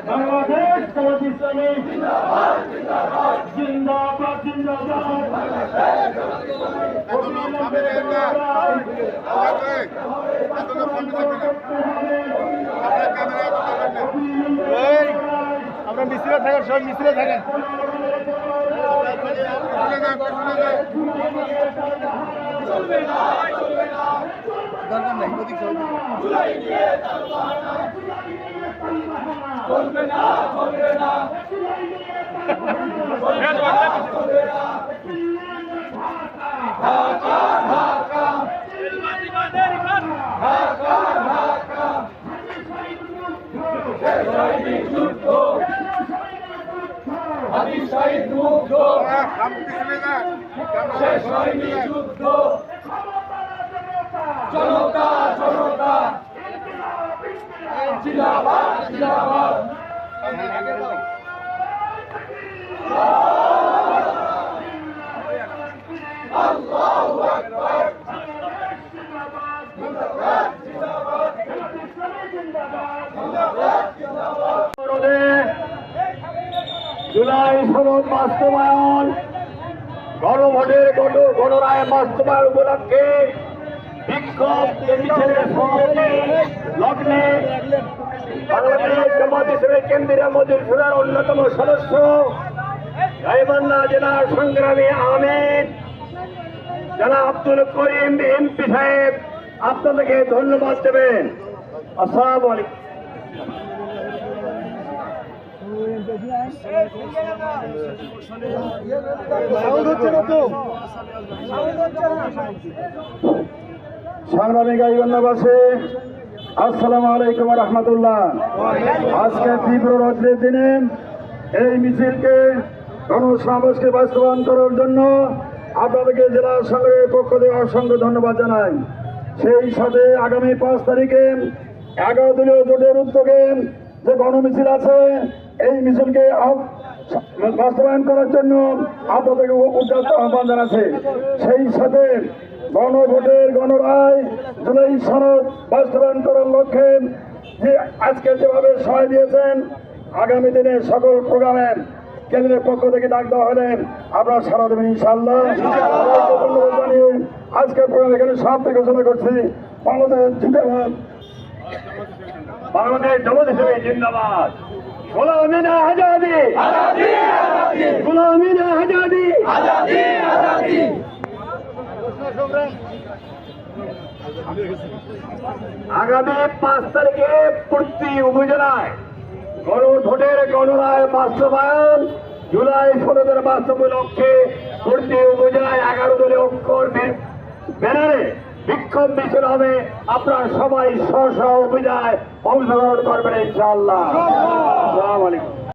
বাংলাদেশ জামাত ইসলামী জিন্দাবাদ আমরা মিস্ত্রিরা থাকেন, সব মিস্ত্রিরা থাকেন। দরকার নেই, ওদিক চলবে না, চলবে না। ঢাকা ঢাকা জনতা জনতা জিন্দাবাদ জিন্দাবাদ। আল্লাহু আকবার। জুলাই সনদ বাস্তবায়ন, গণভোটের গণরায় বাস্তবায়ন উপলক্ষে বিক্ষোভ মিছিলের সমাবেশে লগ্নে বাংলাদেশ জামাত ইসলামী কেন্দ্রীয় মজুর সুরার অন্যতম সদস্য গাইবান্ধা জেলার সংগ্রামী আমির জনাব আব্দুল করিম এমপি সাহেব আপনাদেরকে ধন্যবাদ দেবেন। আসসালামু আলাইকুম। সংগ্রামী গাইবান্ধাবাসী, আসসালামু আলাইকুম রহমতুল্লাহ। আজকে তীব্র রৌদ্রের দিনে এই মিছিলকে গণসমাবেশকে বাস্তবায়ন করার জন্য আপনাদেরকে জেলা সংগ্রামের পক্ষ থেকে অসংখ্য ধন্যবাদ জানাই। সেই সাথে আগামী 5 তারিখে 11 দলীয় জোটের উদ্যোগে যে গণমিছিল আছে, এই মিছিলকে বাস্তবায়ন করার জন্য আপনাদেরকে উদ্যোক্ত আহ্বান জানাচ্ছে। সেই সাথে গণভোটের গণরায় জুলাই সনদ বাস্তবায়ন করার লক্ষ্যে যে আজকে যেভাবে সহায় দিয়েছেন, আগামী দিনে সকল প্রোগ্রামে কেন্দ্রের পক্ষ থেকে ডাক দেওয়া হলে আপনারা সারা দেবেন ইনশাআল্লাহ। ধন্যবাদ জানিয়ে আজকের প্রোগ্রাম এখানে সমাপ্তি ঘোষণা করছি। বাংলাদেশ জিন্দাবাদ, বাংলাদেশ জামাত ইসলামী জিন্দাবাদ। গোলামি না আজাদি, গোলামি না আজাদি। আগামী 5 তারিখে প্রতি উপজেলায় গণভোটের গণরায় বাস্তবায়ন, জুলাই সনদের বাস্তবায়ন লক্ষ্যে প্রতি উপজেলায় 11 দলীয় অক্ষর ব্যানারে বিক্ষোভ মিছিল হবে। আপনারা সবাই স্ব স্ব উপজেলায় অংশগ্রহণ করবেন ইনশাআল্লাহ। আসসালামু আলাইকুম।